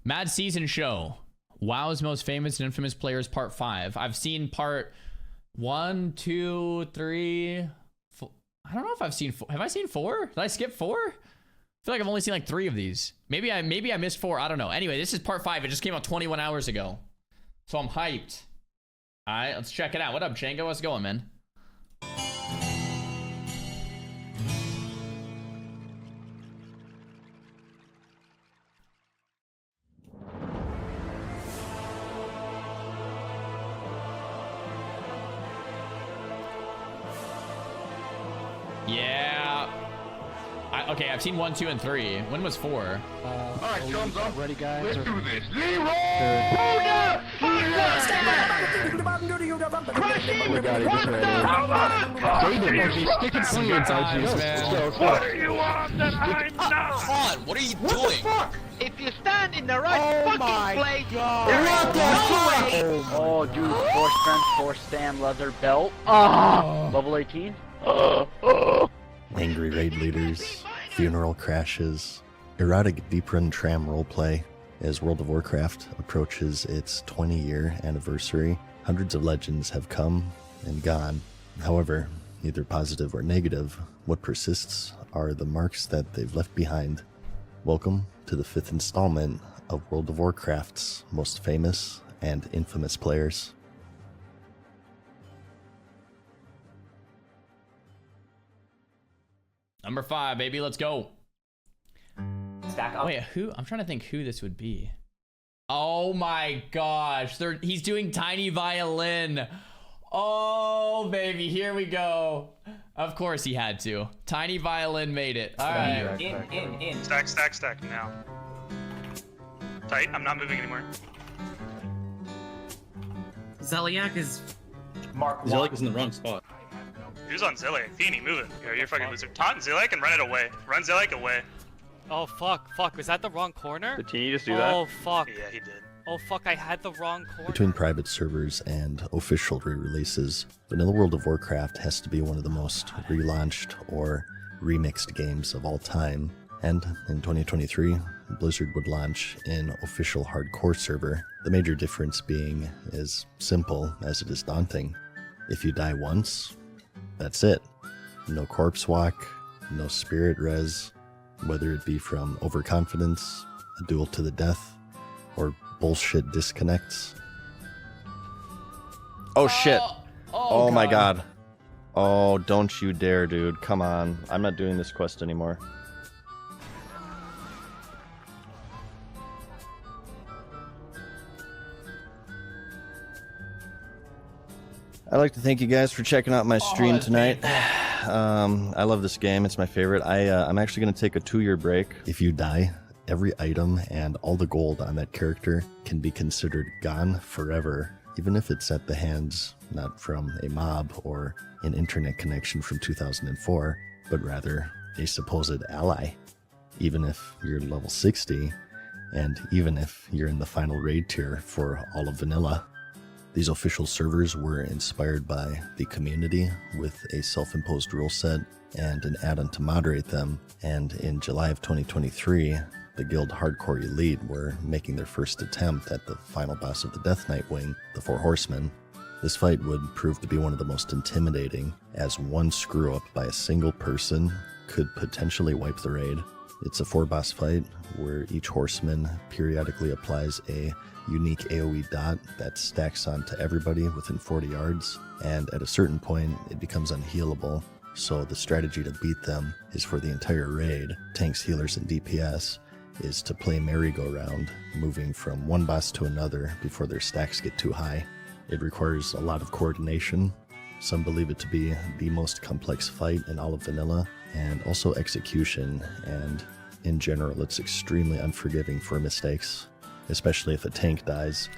Mad Season Show. WoW's most famous and infamous players, part 5. I've seen part 1, 2, 3. 4. I don't know if I've seen 4. Have I seen 4? Did I skip 4? I feel like I've only seen like 3 of these. Maybe I missed 4. I don't know. Anyway, this is part 5. It just came out 21 hours ago. So I'm hyped. All right, let's check it out. What up, Django? How's it going, man? Yeah. Okay, I've seen 1, 2, and 3. When was 4? All right, thumbs up. Ready, guys? Let's do this. Leroy! What are you on that I'm not? On, what are you doing? If you stand in the right fucking place, What there is no way. Oh, dude, 4 strength, 4 stand, leather belt. Ah, level 18. Angry raid leaders, funeral crashes, erotic deep run tram roleplay. As World of Warcraft approaches its 20-year anniversary, hundreds of legends have come and gone. However, either positive or negative, what persists are the marks that they've left behind. Welcome to the 5th installment of World of Warcraft's most famous and infamous players. Number 5, baby. Let's go. Stack up. Wait, who? I'm trying to think who this would be. Oh my gosh. He's doing Tiny Violin. Oh, baby. Here we go. Of course he had to. Tiny Violin made it. All right. In. Stack now. Tight, I'm not moving anymore. Zeliak is... Mark Zeliak 1. is in the wrong spot. Who's on Zilliak? Feeny, move it. You're a fucking loser. Taunt Zilliak and run it away. Run Zilliak away. Oh fuck, was that the wrong corner? Did he just do that? Oh fuck. Yeah, he did. Oh fuck, I had the wrong corner. Between private servers and official re-releases, Vanilla World of Warcraft has to be one of the most relaunched or remixed games of all time. And in 2023, Blizzard would launch an official hardcore server, the major difference being as simple as it is daunting. If you die once, that's it. No corpse walk, no spirit res, whether it be from overconfidence, a duel to the death, or bullshit disconnects. Oh shit. Oh my god. Oh, don't you dare, dude. Come on. I'm not doing this quest anymore. I'd like to thank you guys for checking out my stream tonight. I love this game. It's my favorite. I'm actually going to take a 2-year break. If you die, every item and all the gold on that character can be considered gone forever, even if it's at the hands not from a mob or an internet connection from 2004, but rather a supposed ally. Even if you're level 60, and even if you're in the final raid tier for all of vanilla. These official servers were inspired by the community with a self-imposed rule set and an add-on to moderate them, and in July of 2023, the Guild Hardcore Elite were making their first attempt at the final boss of the Death Knight wing, the Four Horsemen. This fight would prove to be one of the most intimidating, as one screw-up by a single person could potentially wipe the raid. It's a 4-boss fight where each horseman periodically applies a unique AoE dot that stacks onto everybody within 40 yards, and at a certain point it becomes unhealable. So the strategy to beat them is for the entire raid, tanks, healers, and DPS, is to play merry-go-round, moving from one boss to another before their stacks get too high. It requires a lot of coordination. Some believe it to be the most complex fight in all of vanilla, and also execution, and in general it's extremely unforgiving for mistakes, especially if a tank dies.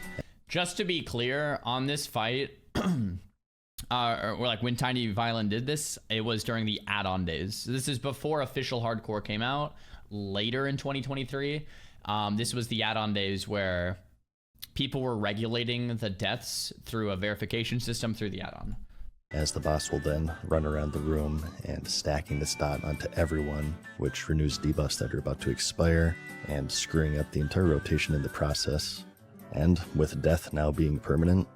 Just to be clear, on this fight, or like when Tiny Violin did this, it was during the add-on days. This is before official hardcore came out, later in 2023. This was the add-on days where people were regulating the deaths through a verification system through the add-on. as the boss will then run around the room and stacking this dot onto everyone, which renews debuffs that are about to expire and screwing up the entire rotation in the process. And with death now being permanent,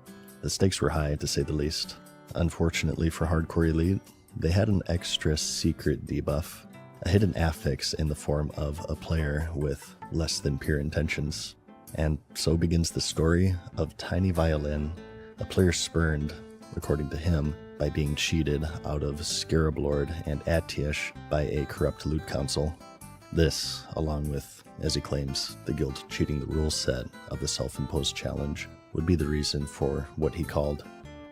the stakes were high to say the least. Unfortunately for Hardcore Elite, they had an extra secret debuff, a hidden affix in the form of a player with less than pure intentions. And so begins the story of Tiny Violin, a player spurned, according to him, by being cheated out of Scarab Lord and Atish by a corrupt loot council. This, along with, as he claims, the guild cheating the rule set of the self-imposed challenge, would be the reason for what he called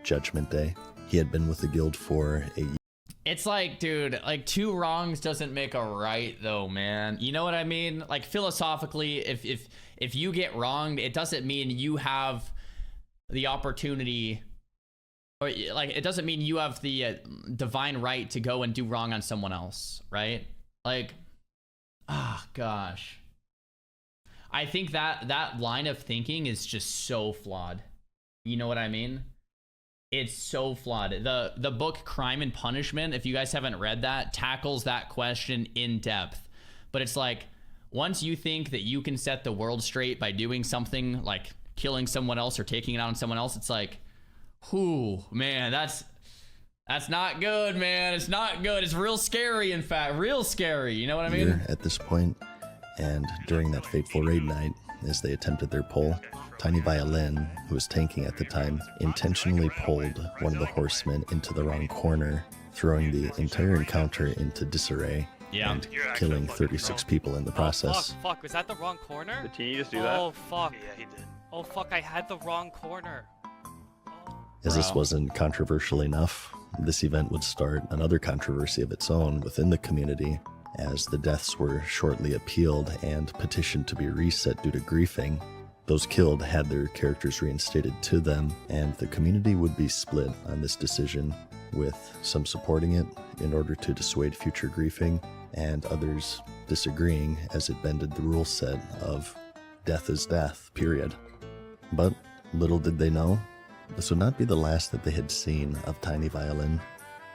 Judgment Day. He had been with the guild for a year. It's like, dude, like 2 wrongs doesn't make a right though, man. You know what I mean? Like philosophically, if you get wronged, it doesn't mean you have the opportunity, or like it doesn't mean you have the divine right to go and do wrong on someone else, right? Like, gosh. I think that line of thinking is just so flawed. You know what I mean? It's so flawed. The book Crime and Punishment, if you guys haven't read that, tackles that question in depth. But it's like, once you think that you can set the world straight by doing something like killing someone else or taking it out on someone else, it's like, whew, man, that's not good, man. It's not good. It's real scary, in fact. Real scary. You know what I mean? At this point, and during that fateful raid night, as they attempted their pull, Tiny Violin, who was tanking at the time, intentionally pulled one of the horsemen into the wrong corner, throwing the entire encounter into disarray and killing 36 people in the process. Oh, fuck. Was that the wrong corner? Did he just do that? Oh, fuck. Yeah, he did. Oh, fuck. I had the wrong corner. As this wasn't controversial enough, this event would start another controversy of its own within the community, as the deaths were shortly appealed and petitioned to be reset due to griefing. Those killed had their characters reinstated to them, and the community would be split on this decision, with some supporting it in order to dissuade future griefing, and others disagreeing as it bended the rule set of death is death, period. But little did they know, this would not be the last that they had seen of Tiny Violin.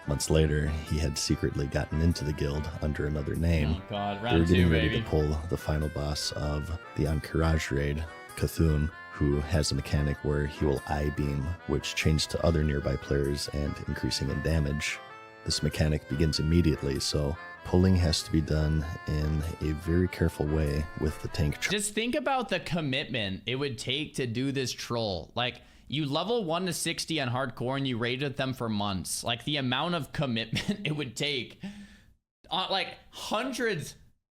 Months later, he had secretly gotten into the guild under another name. Oh god, They were round 2, getting ready baby. to pull the final boss of the Encourage raid, Cthulhu, who has a mechanic where he will I-beam, which changes to other nearby players and increasing in damage. This mechanic begins immediately, so pulling has to be done in a very careful way with the tank. Just think about the commitment it would take to do this troll. Like, you level 1 to 60 on hardcore and you raided them for months. Like, the amount of commitment it would take, like hundreds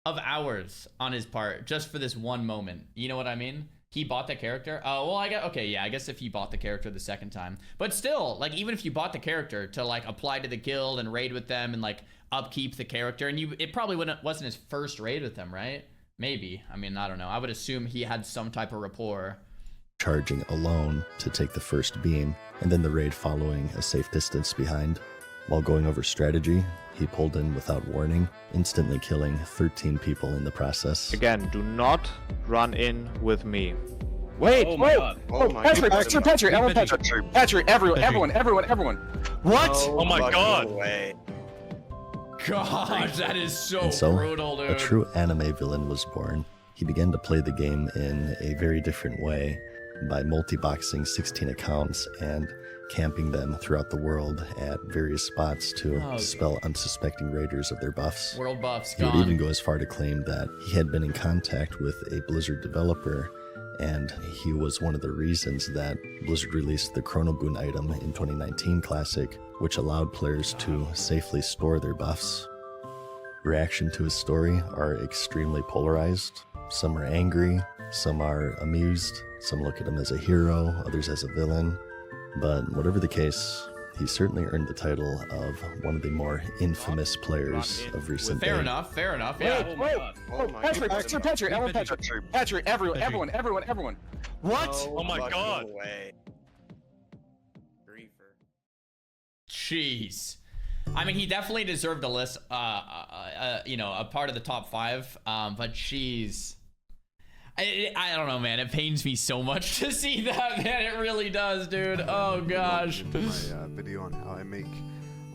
of hours on his part just for this one moment. You know what I mean? He bought the character. Oh, well, I guess if you bought the character the second time. But still, like, even if you bought the character to like apply to the guild and raid with them and like upkeep the character, and it probably wasn't his first raid with them, right? Maybe. I mean, I don't know. I would assume he had some type of rapport. Charging alone to take the first beam, and then the raid following a safe distance behind. While going over strategy, he pulled in without warning, instantly killing 13 people in the process. Again, do not run in with me. Wait, Oh my god. Oh my Patrick, god. Patrick, everyone. What? Oh my god. Gosh, that is so And so, brutal, dude. a true anime villain was born. He began to play the game in a very different way, by multi-boxing 16 accounts and camping them throughout the world at various spots to dispel unsuspecting raiders of their buffs. World buffs He would gone. even go as far to claim that he had been in contact with a Blizzard developer, and he was one of the reasons that Blizzard released the Chronoboon item in 2019 Classic, which allowed players to safely store their buffs. Reaction to his story are extremely polarized. Some are angry, some are amused, some look at him as a hero, others as a villain. But whatever the case, he certainly earned the title of one of the more infamous players of recent Fair day. enough, yeah. Patrick, everyone. What? Oh my god. Jeez. I mean, he definitely deserved a list, you know, a part of the top 5. But jeez. I don't know, man. It pains me so much to see that, man. It really does, dude. Oh gosh. My video on how I make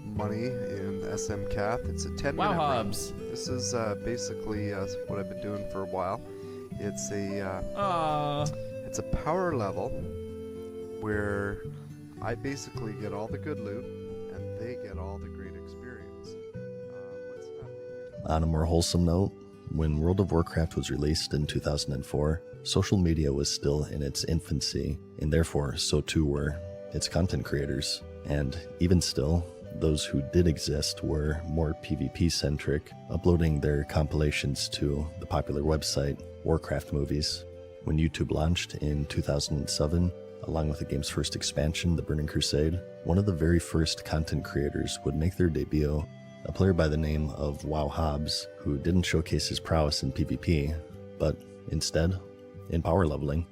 money in SMCath. It's a 10-minute Wow, run. Hobs. This is basically what I've been doing for a while. It's a it's a power level where I basically get all the good loot and they get all the great experience. What's happening here? On a more wholesome note, when World of Warcraft was released in 2004, social media was still in its infancy, and therefore so too were its content creators. And even still, those who did exist were more PvP-centric, uploading their compilations to the popular website Warcraft Movies. When YouTube launched in 2007, along with the game's first expansion, The Burning Crusade, one of the very first content creators would make their debut, a player by the name of WoW Hobs, who didn't showcase his prowess in PvP, but instead in power leveling.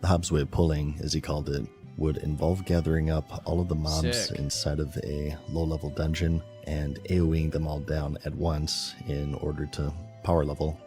The Hobs way of pulling, as he called it, would involve gathering up all of the mobs Sick. inside of a low-level dungeon and AoEing them all down at once in order to power level.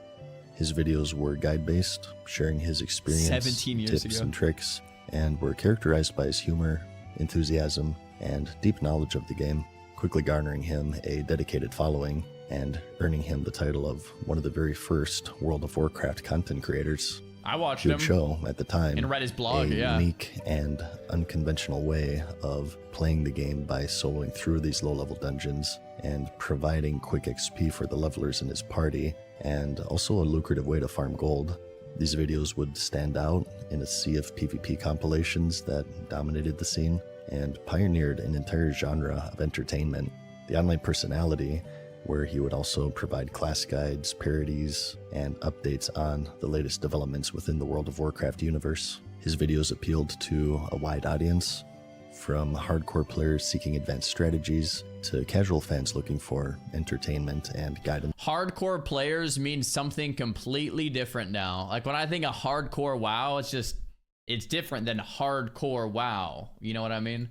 His videos were guide-based, sharing his experience, 17 years tips, ago. and tricks, and were characterized by his humor, enthusiasm, and deep knowledge of the game, quickly garnering him a dedicated following and earning him the title of one of the very first World of Warcraft content creators. I watched He him would show, at the time, and read his blog. a Yeah. unique and unconventional way of playing the game by soloing through these low-level dungeons and providing quick XP for the levelers in his party, and also a lucrative way to farm gold. These videos would stand out in a sea of PvP compilations that dominated the scene and pioneered an entire genre of entertainment. The online personality, where he would also provide class guides, parodies, and updates on the latest developments within the World of Warcraft universe. His videos appealed to a wide audience, from hardcore players seeking advanced strategies to casual fans looking for entertainment and guidance. Hardcore players mean something completely different now. Like when I think of hardcore WoW, it's different than hardcore WoW. You know what I mean?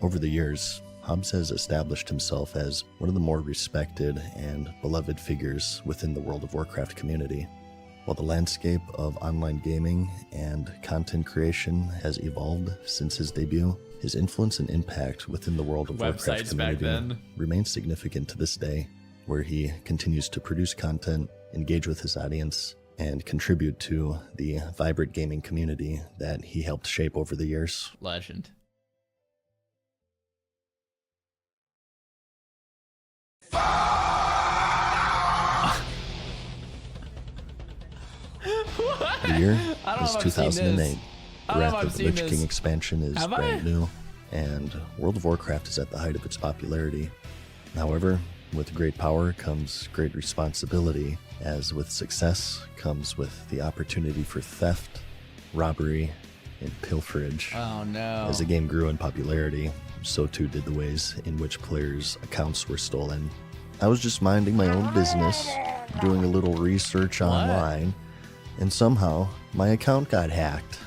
Over the years, Hobs has established himself as one of the more respected and beloved figures within the World of Warcraft community. While the landscape of online gaming and content creation has evolved since his debut, his influence and impact within the World of Warcraft Websites back community then. remains significant to this day, where he continues to produce content, engage with his audience, and contribute to the vibrant gaming community that he helped shape over the years. Legend. The year I don't is know if I've seen 2008. this. I don't know if Wrath I've of the seen Lich this. King expansion is Have I? brand new, and World of Warcraft is at the height of its popularity. However, with great power comes great responsibility, as with success comes with the opportunity for theft, robbery, and pilferage. Oh no. As the game grew in popularity, so too did the ways in which players' accounts were stolen. I was just minding my own business, doing a little research online, and somehow my account got hacked.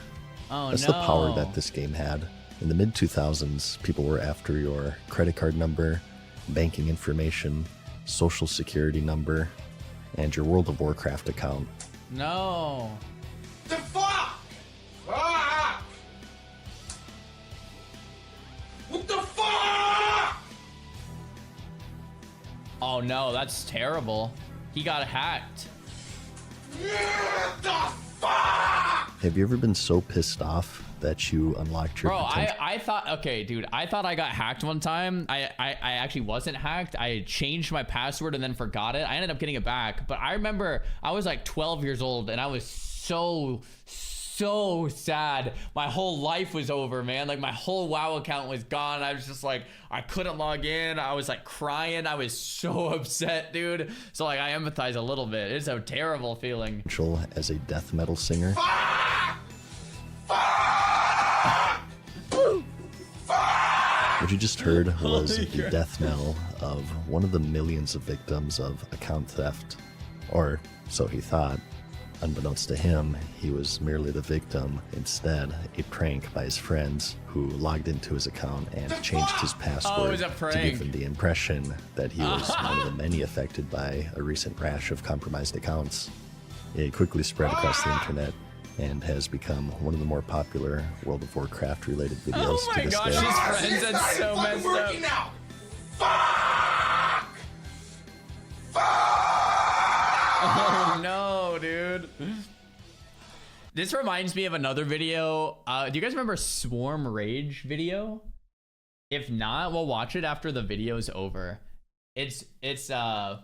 Oh That's no. the power that this game had. In the mid-2000s, people were after your credit card number, banking information, social security number, and your World of Warcraft account. No. The fuck? Ah! What the fuck? Oh no, that's terrible. He got hacked. What the fuck? Have you ever been so pissed off that you unlocked your Bro, potential? I thought, okay, dude, I thought I got hacked one time. I actually wasn't hacked. I changed my password and then forgot it. I ended up getting it back. But I remember I was like 12 years old and I was so sad. My whole life was over, man. Like my whole WoW account was gone. I was just like, I couldn't log in. I was like crying. I was so upset, dude. So like I empathize a litle bit. It's a terrible feeling. As a death metal singer. What you just heard was Holy the crap. death knell of one of the millions of victims of account theft. Or so he thought. Unbeknownst to him, he was merely the victim, instead a prank by his friends who logged into his account and changed his password it was a to prank. give him the impression that he was one of the many affected by a recent rash of compromised accounts. It quickly spread across the internet and has become one of the more popular World of Warcraft related videos Oh to my this gosh, day. his friends, that's so messed up. Now. Oh no, dude. This reminds me of another video. Do you guys remember Swarm Rage video? If not, we'll watch it after the video's over. It's a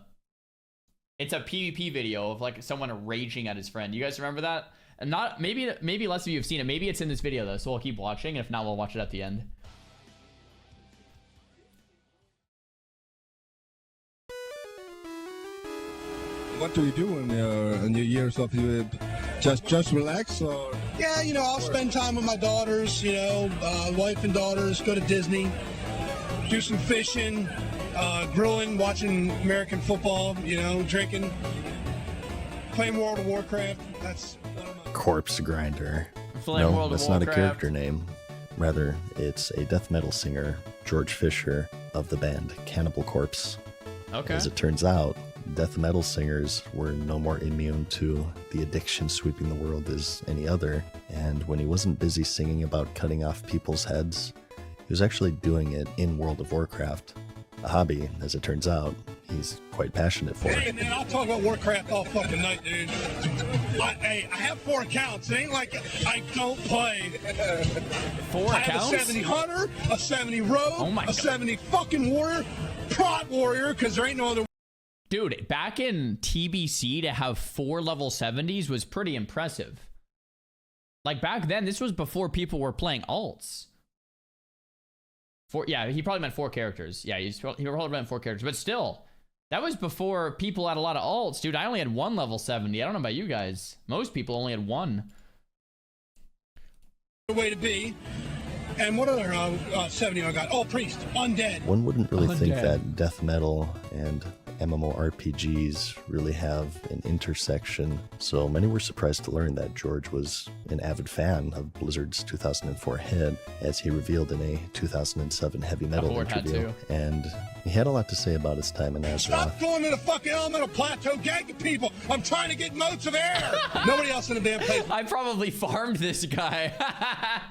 PvP video of like someone raging at his friend. You guys remember that? And not maybe less of you have seen it. Maybe it's in this video though, so we'll keep watching. If not, we'll watch it at the end. What do you do in your years of just relax or? Yeah, you know, I'll spend time with my daughters, you know, wife and daughters, go to Disney, do some fishing, grilling, watching American football, you know, drinking, playing World of Warcraft. That's one of my... Corpsegrinder. Playing No, World of that's not a Warcraft. character name. Rather, it's a death metal singer, George Fisher, of the band Cannibal Corpse. Okay. As it turns out, death metal singers were no more immune to the addiction sweeping the world as any other, and when he wasn't busy singing about cutting off people's heads, he was actually doing it in World of Warcraft, a hobby, as it turns out, he's quite passionate for. Hey, man, I'll talk about Warcraft all fucking night, dude. I have 4 accounts. It ain't like I don't play. 4 I have accounts? a 70 hunter, a 70 rogue, Oh my a God. 70 fucking warrior, prot warrior, because there ain't no other. Dude, back in TBC to have 4 level 70s was pretty impressive. Like back then, this was before people were playing alts. Yeah, he probably meant 4 characters. Yeah, he probably meant 4 characters, but still, that was before people had a lot of alts, dude. I only had 1 level 70. I don't know about you guys. Most people only had 1. Way to be. And what other 70 I got? Oh, priest, undead. One wouldn't really think Undead. that death metal and MMORPGs really have an intersection, so many were surprised to learn that George was an avid fan of Blizzard's 2004 hit, as he revealed in a 2007 heavy metal Horde had interview. And he had a lot to say about his time in Azeroth. Stop going to the fucking elemental plateau ganking people. I'm trying to get motes of air. Nobody else in the damn place I probably farmed this guy.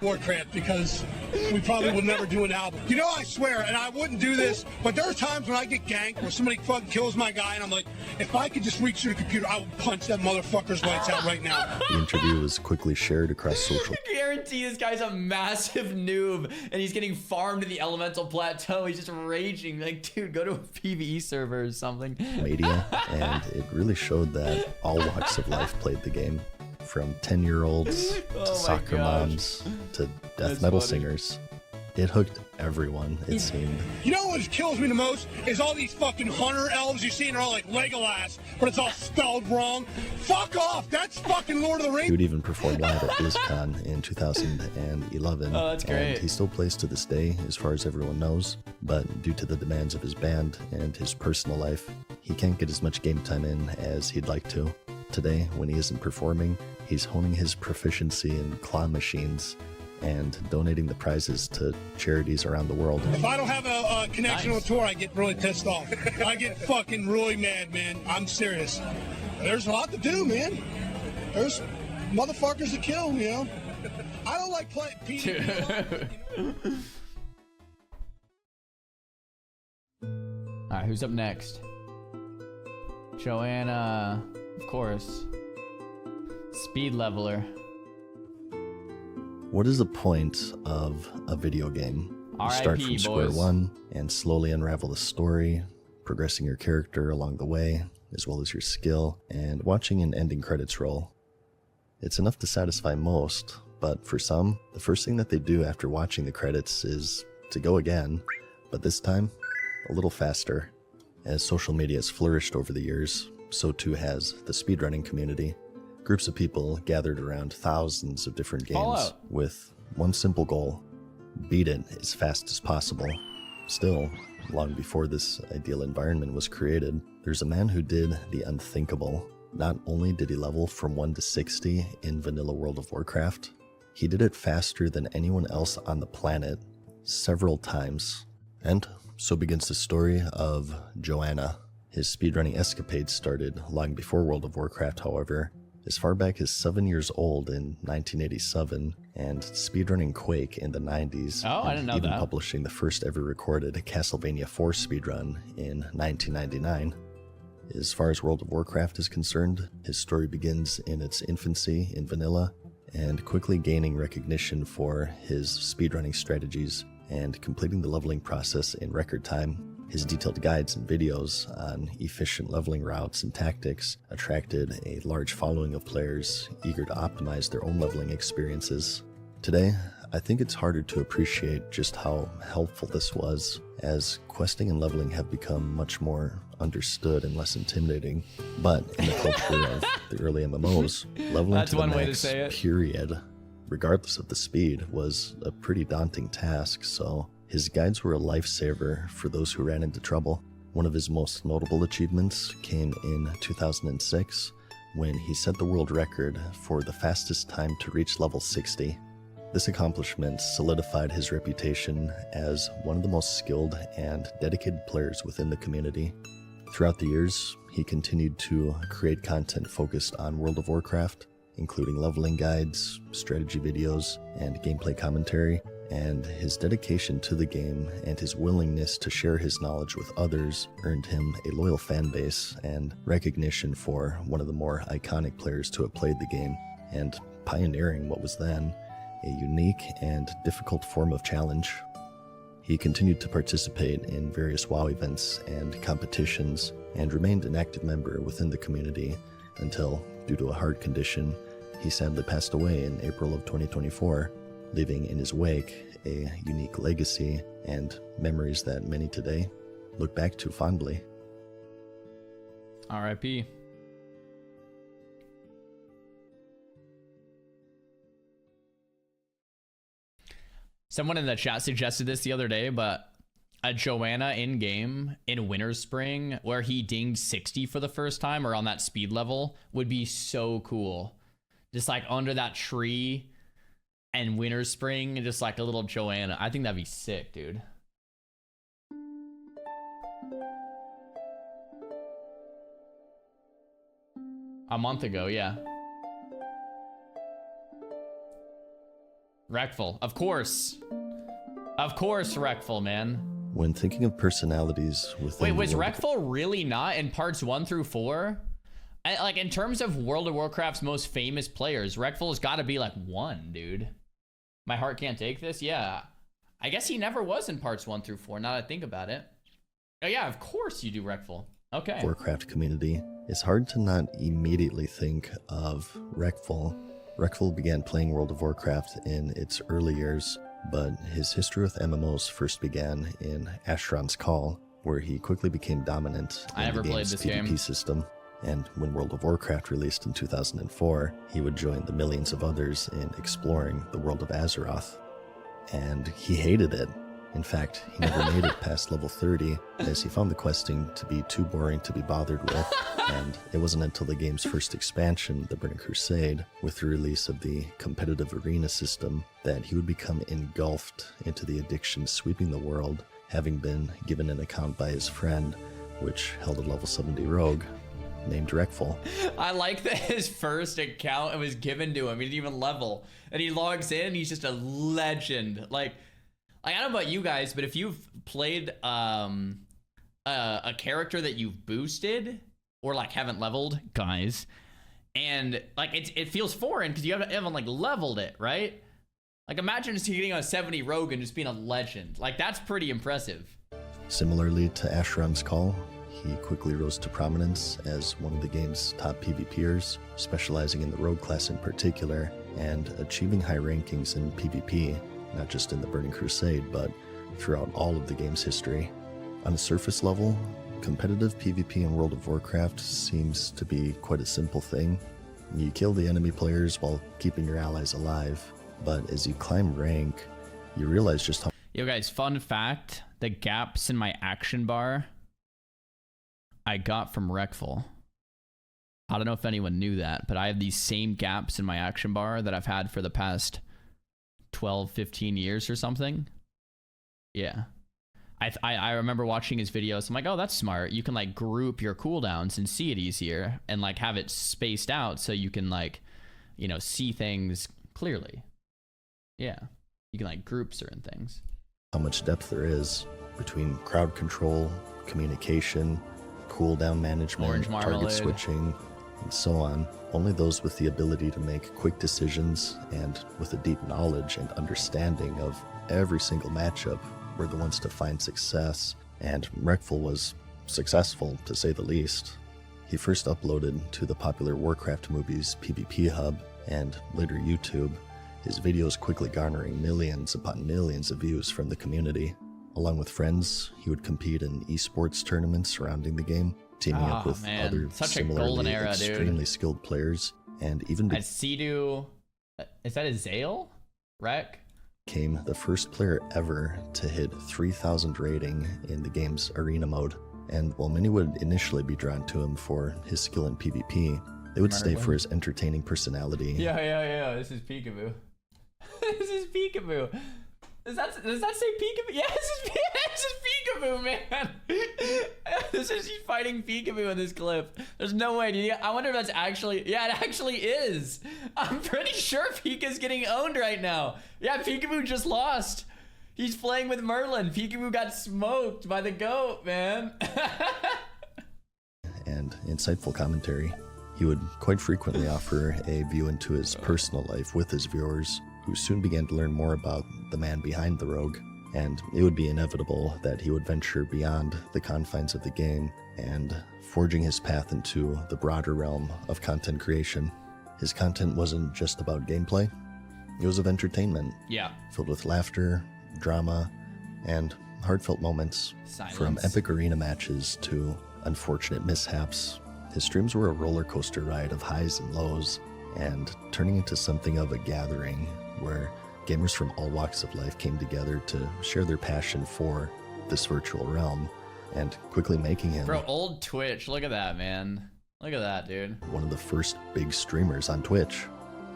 Warcraft because we probably would never do an album. You know, I swear, and I wouldn't do this, but there are times when I get ganked where somebody fucking kills my guy, and I'm like, if I could just reach through the computer, I would punch that motherfucker's lights out right now. The interview was quickly shared across social I guarantee this guy's a massive noob and he's getting farmed in the elemental plateau. He's just raging. Like, dude, go to a PvE server or something. media, and it really showed that all walks of life played the game, from 10-year-olds Oh to my soccer gosh. moms to death That's metal funny. singers. It hooked everyone, it seemed. You know what kills me the most is all these fucking hunter elves you see, and they're all like Legolas, but it's all spelled wrong. Fuck off! That's fucking Lord of the He Rings. would even perform live at BlizzCon in 2011. Oh, that's great. And he still plays to this day, as far as everyone knows, but due to the demands of his band and his personal life, he can't get as much game time in as he'd like to. Today, when he isn't performing, he's honing his proficiency in claw machines and donating the prizes to charities around the world. If I don't have a connection Nice. on tour, I get really pissed off. I get fucking really mad, man. I'm serious. There's a lot to do, man. There's motherfuckers to kill, you know. I don't like playing PvP. All right, who's up next? Joanna, of course. Speed leveler. What is the point of a video game? You start RIP, from square boys. one and slowly unravel the story, progressing your character along the way, as well as your skill, and watching an ending credits roll. It's enough to satisfy most, but for some, the first thing that they do after watching the credits is to go again, but this time, a little faster. As social media has flourished over the years, so too has the speedrunning community. Groups of people gathered around thousands of different games Fallout. with one simple goal: beat it as fast as possible. Still, long before this ideal environment was created, there's a man who did the unthinkable. Not only did he level from 1 to 60 in vanilla World of Warcraft, he did it faster than anyone else on the planet, several times. And so begins the story of Joanna. His speedrunning escapades started long before World of Warcraft, however, as far back as 7 years old in 1987 and speedrunning Quake in the 90s. Oh, I didn't know even that. publishing the first ever recorded Castlevania 4 speedrun in 1999. As far as World of Warcraft is concerned, his story begins in its infancy in vanilla and quickly gaining recognition for his speedrunning strategies and completing the leveling process in record time. His detailed guides and videos on efficient leveling routes and tactics attracted a large following of players eager to optimize their own leveling experiences. Today, I think it's harder to appreciate just how helpful this was, as questing and leveling have become much more understood and less intimidating. But in the culture of the early MMOs, leveling That's to the one way to max, say it. period, regardless of the speed, was a pretty daunting task, so his guides were a lifesaver for those who ran into trouble. One of his most notable achievements came in 2006, when he set the world record for the fastest time to reach level 60. This accomplishment solidified his reputation as one of the most skilled and dedicated players within the community. Throughout the years, he continued to create content focused on World of Warcraft, including leveling guides, strategy videos, and gameplay commentary, and his dedication to the game and his willingness to share his knowledge with others earned him a loyal fan base and recognition for one of the more iconic players to have played the game, and pioneering what was then a unique and difficult form of challenge. He continued to participate in various WoW events and competitions and remained an active member within the community until, due to a heart condition, he sadly passed away in April of 2024, leaving in his wake a unique legacy and memories that many today look back to fondly. R.I.P. Someone in the chat suggested this the other day, but a Joanna in-game in Winter Spring where he dinged 60 for the first time or on that speed level would be so cool. Just like under that tree and Winter Spring, just like a little Joanna. I think that'd be sick, dude. A month ago, yeah. Reckful, of course. Of course, Reckful, man. When thinking of personalities within Wait, was the world Reckful really not in parts 1 through 4? Like, in terms of World of Warcraft's most famous players, Reckful's got to be like 1, dude. My heart can't take this? Yeah. I guess he never was in parts 1 through 4, now that I think about it. Oh yeah, of course you do, Reckful. Okay. Warcraft community, it's hard to not immediately think of Reckful. Reckful began playing World of Warcraft in its early years, but his history with MMOs first began in Ashran's Call, where he quickly became dominant in the game's PvP system. And when World of Warcraft released in 2004, he would join the millions of others in exploring the world of Azeroth. And he hated it. In fact, he never made it past level 30, as he found the questing to be too boring to be bothered with, and it wasn't until the game's first expansion, the Burning Crusade, with the release of the competitive arena system, that he would become engulfed into the addiction sweeping the world, having been given an account by his friend, which held a level 70 rogue named Reckful. I like that his first account was given to him. He didn't even level. And he logs in, he's just a legend. Like I don't know about you guys, but if you've played a character that you've boosted or like haven't leveled, guys, and like it feels foreign because you haven't like leveled it, right? Like imagine just getting a 70 rogue and just being a legend. Like that's pretty impressive. Similarly to Ashram's Call, he quickly rose to prominence as one of the game's top PvPers, specializing in the rogue class in particular, and achieving high rankings in PvP, not just in the Burning Crusade, but throughout all of the game's history. On a surface level, competitive PvP in World of Warcraft seems to be quite a simple thing. You kill the enemy players while keeping your allies alive, but as you climb rank, you realize just how... Yo guys, fun fact, the gaps in my action bar I got from Reckful. I don't know if anyone knew that, but I have these same gaps in my action bar that I've had for the past 12, 15 years or something. Yeah. I remember watching his videos. I'm like, oh, that's smart. You can like group your cooldowns and see it easier, and like have it spaced out so you can like, you know, see things clearly. Yeah, you can like group certain things. How much depth there is between crowd control, communication, cooldown management, Orange target marmalade. switching, and so on. Only those with the ability to make quick decisions and with a deep knowledge and understanding of every single matchup were the ones to find success, and Reckful was successful, to say the least. He first uploaded to the popular Warcraft movies PvP Hub and later YouTube, his videos quickly garnering millions upon millions of views from the community. Along with friends, he would compete in esports tournaments surrounding the game, teaming up with other Such a golden similarly era, extremely dude. skilled players, and even At Sea-Doo, is that a Zale? Wreck? became the first player ever to hit 3,000 rating in the game's arena mode. And while many would initially be drawn to him for his skill in PvP, they would stay for his entertaining personality. Yeah. This is Peekaboo. This is Peekaboo. Does that say Peekaboo? Yeah, this is Peekaboo, man. This is he's fighting Peekaboo in this clip. There's no way, dude. I wonder if that's actually. Yeah, it actually is. I'm pretty sure Pika's getting owned right now. Yeah, Peekaboo just lost. He's playing with Merlin. Peekaboo got smoked by the goat, man. And insightful commentary. He would quite frequently offer a view into his personal life with his viewers, who soon began to learn more about the man behind the rogue, and it would be inevitable that he would venture beyond the confines of the game and forging his path into the broader realm of content creation. His content wasn't just about gameplay, it was of entertainment. Yeah. Filled with laughter, drama, and heartfelt moments. Silence. From epic arena matches to unfortunate mishaps, his streams were a roller coaster ride of highs and lows, and turning into something of a gathering where gamers from all walks of life came together to share their passion for this virtual realm, and quickly making him Bro, old Twitch. Look at that, man. Look at that, dude. one of the first big streamers on Twitch.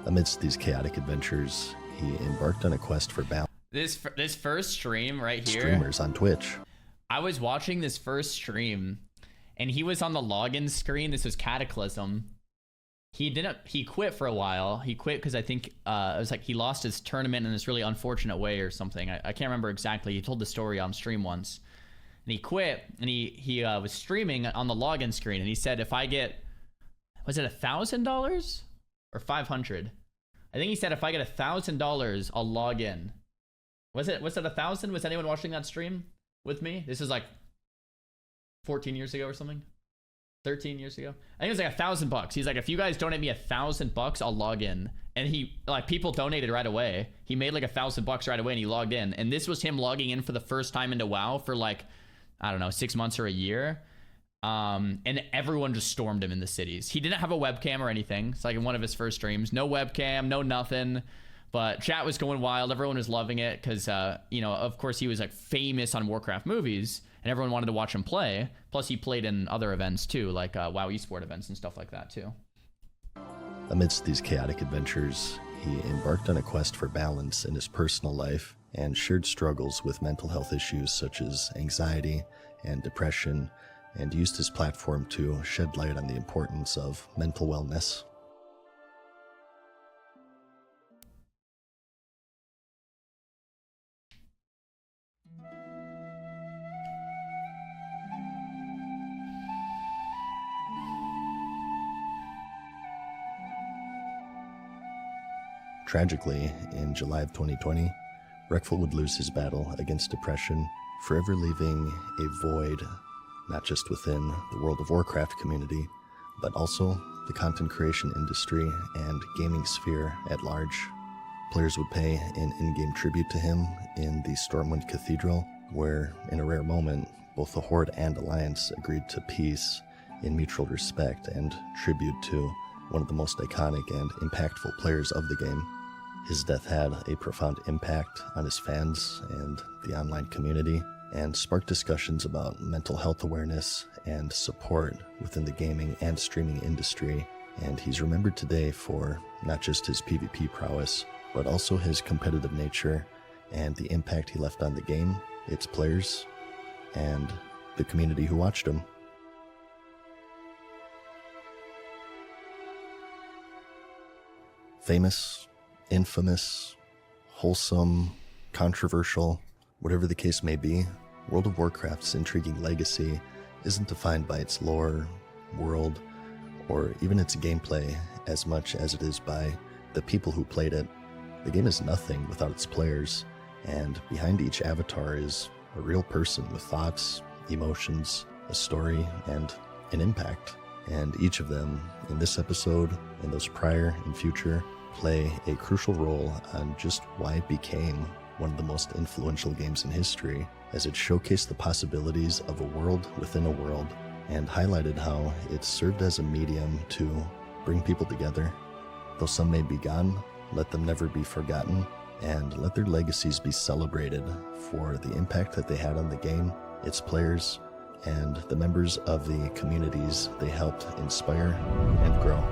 Amidst these chaotic adventures, he embarked on a quest for balance. This first stream right here. Streamers on Twitch. I was watching this first stream, and he was on the login screen. This was Cataclysm. He quit for a while. He quit because I think it was like he lost his tournament in this really unfortunate way or something. I can't remember exactly. He told the story on stream once. And he quit, and he was streaming on the login screen, and he said, if I get, was it $1,000 or 500? I think he said if I get $1,000, I'll log in. Was it 1,000? Was anyone watching that stream with me? This is like 14 years ago or something. 13 years ago. I think it was like $1,000. He's like, if you guys donate me $1,000, I'll log in. And he, like, people donated right away. He made like $1,000 right away, and he logged in. And this was him logging in for the first time into WoW for like, I don't know, 6 months or a year. And everyone just stormed him in the cities. He didn't have a webcam or anything. It's like in one of his first streams, no webcam, no nothing. But chat was going wild. Everyone was loving it because, you know, of course he was like famous on Warcraft movies, and everyone wanted to watch him play. Plus he played in other events too, like WoW esport events and stuff like that too. Amidst these chaotic adventures, he embarked on a quest for balance in his personal life and shared struggles with mental health issues such as anxiety and depression, and used his platform to shed light on the importance of mental wellness. Tragically, in July of 2020, Reckful would lose his battle against depression, forever leaving a void, not just within the World of Warcraft community, but also the content creation industry and gaming sphere at large. Players would pay an in-game tribute to him in the Stormwind Cathedral, where, in a rare moment, both the Horde and Alliance agreed to peace in mutual respect and tribute to one of the most iconic and impactful players of the game. His death had a profound impact on his fans and the online community, and sparked discussions about mental health awareness and support within the gaming and streaming industry. And he's remembered today for not just his PvP prowess, but also his competitive nature and the impact he left on the game, its players, and the community who watched him. Famous, infamous, wholesome, controversial, whatever the case may be, World of Warcraft's intriguing legacy isn't defined by its lore, world, or even its gameplay as much as it is by the people who played it. The game is nothing without its players, and behind each avatar is a real person with thoughts, emotions, a story, and an impact. And each of them, in this episode, and those prior and future, play a crucial role on just why it became one of the most influential games in history, as it showcased the possibilities of a world within a world, and highlighted how it served as a medium to bring people together. Though some may be gone, let them never be forgotten, and let their legacies be celebrated for the impact that they had on the game, its players, and the members of the communities they helped inspire and grow.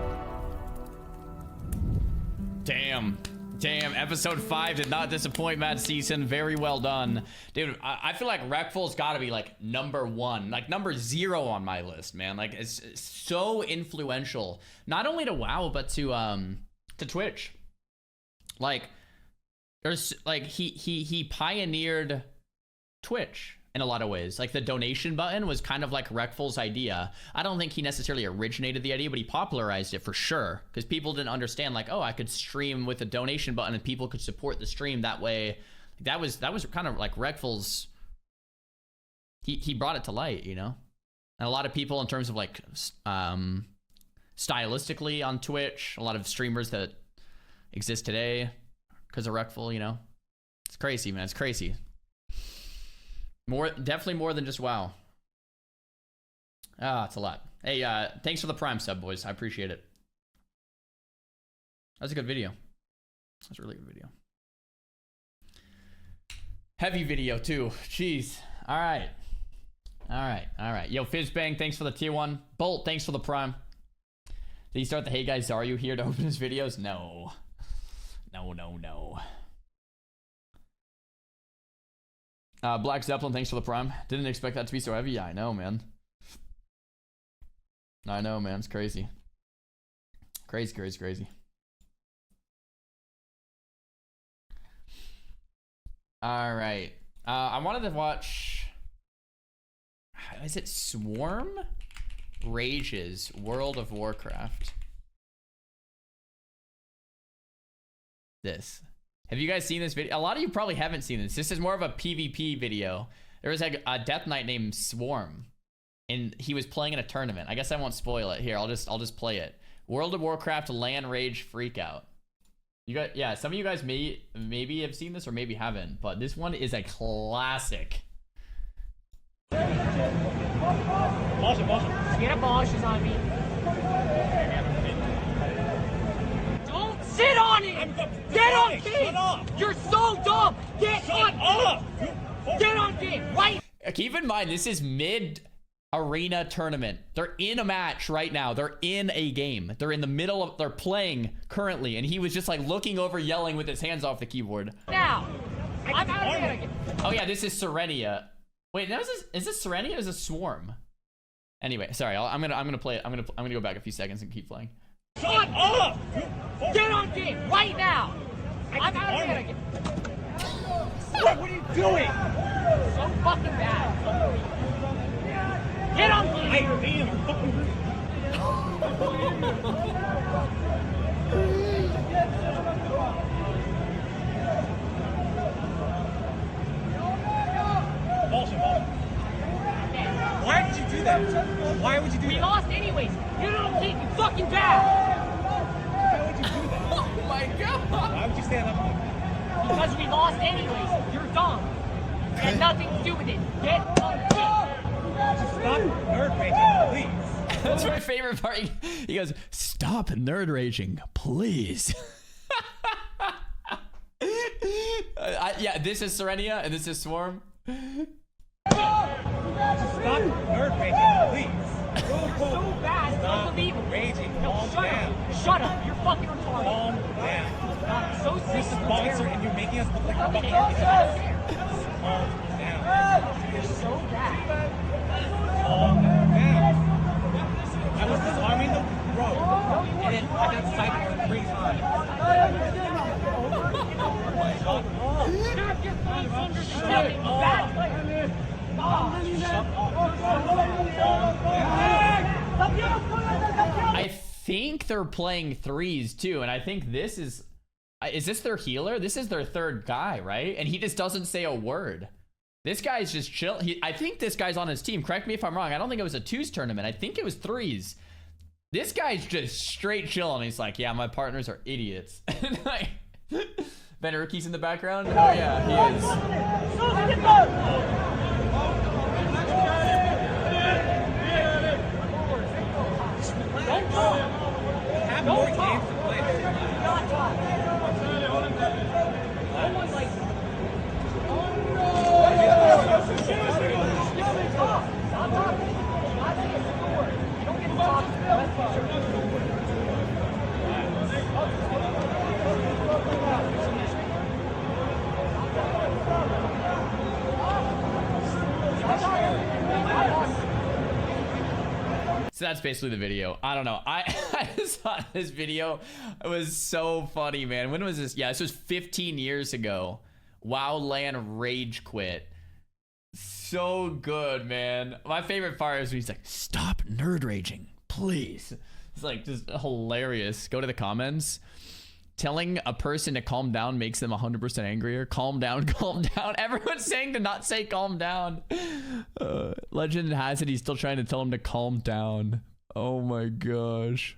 Damn, episode 5 did not disappoint, Mad Season. Very well done. Dude, I feel like Reckful's gotta be like number 1, like number 0 on my list, man. Like, it's so influential, not only to WoW, but to Twitch. Like, there's like, he pioneered Twitch in a lot of ways. Like, the donation button was kind of like Reckful's idea. I don't think he necessarily originated the idea, but he popularized it for sure, because people didn't understand, like, oh, I could stream with a donation button and people could support the stream that way. That was kind of like Reckful's, he brought it to light, you know? And a lot of people, in terms of like stylistically on Twitch, a lot of streamers that exist today because of Reckful, you know? It's crazy, man. It's crazy. Definitely more than just WoW. It's a lot. Hey, thanks for the Prime sub, boys. I appreciate it. That was a good video. That's a really good video. Heavy video too. Jeez. All right. Yo, Fizzbang, thanks for the tier 1. Bolt, thanks for the Prime. Did he start the Hey Guys Xaryu here to open his videos? No. Black Zeppelin, thanks for the Prime. Didn't expect that to be so heavy. Yeah, I know, man. It's crazy. Crazy. All right. I wanted to watch... Is it Swarm? Rages World of Warcraft. This. Have you guys seen this video? A lot of you probably haven't seen this. This is more of a PvP video. There was like a Death Knight named Swarm, and he was playing in a tournament. I guess I won't spoil it. Here, I'll just play it. World of Warcraft LAN Rage Freakout. You guys, yeah, some of you guys maybe have seen this or maybe haven't, but this one is a classic. Get a Bosch is on me. Don't sit on it! Get on game! You're so dumb! Get on game! Get on game! Right! Keep in mind, this is mid-arena tournament. They're in a match right now. They're in a game. They're in the middle of... They're playing currently, and he was just like looking over, yelling with his hands off the keyboard. Now! I'm out of here. Oh yeah, this is Serenia. Wait, no, is this Serenia or is this Swarm? Anyway, sorry, I'm gonna play it. I'm gonna go back a few seconds and keep playing. Shut up! Get on game right now! I'm out of here. What are you doing? So fucking bad. Get on game! I am fucking... Why did you do that? Why would you do that? We lost anyways. You're not keep fucking bad. Why would you do that? Oh my god. Why would you stand up? Because we lost anyways. You're dumb. It had nothing to do with it. Get on game. Just stop nerd raging, please. That's my favorite part. He goes, "Stop nerd raging, please." Yeah, this is Serenia and this is Swarm. Stop nerd raging, please. You're so bad, it's unbelievable. Raging, no, shut up. You're fucking retarded. Calm down. I'm so sick of the sponsor and you're making us look like a fucking... Calm down. You're so bad. Oh, man. I was disarming the rope, and then I got cycled 3 times. I think they're playing threes too, and I think this is this their healer? This is their third guy, right? And he just doesn't say a word. This guy's just chill. I think this guy's on his team. Correct me if I'm wrong. I don't think it was a twos tournament. I think it was threes. This guy's just straight chilling. He's like, yeah, my partners are idiots. Like, Ben Urqui's in the background. Oh yeah, he is. Have more games to play. So that's basically the video. I don't know. I just thought this video was so funny, man. When was this? Yeah, this was 15 years ago. WoW LAN rage quit. So good, man. My favorite part is when he's like, stop nerd raging, please. It's like just hilarious. Go to the comments. Telling a person to calm down makes them 100% angrier. Calm down, calm down. Everyone's saying to not say calm down. Legend has it he's still trying to tell him to calm down. Oh my gosh.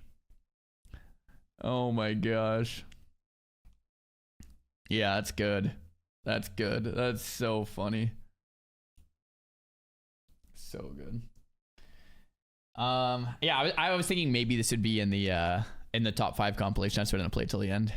Oh my gosh. Yeah, that's good. That's good. That's so funny. So good. Yeah, I was thinking maybe this would be in the top 5 compilation. That's what I'm gonna play till the end.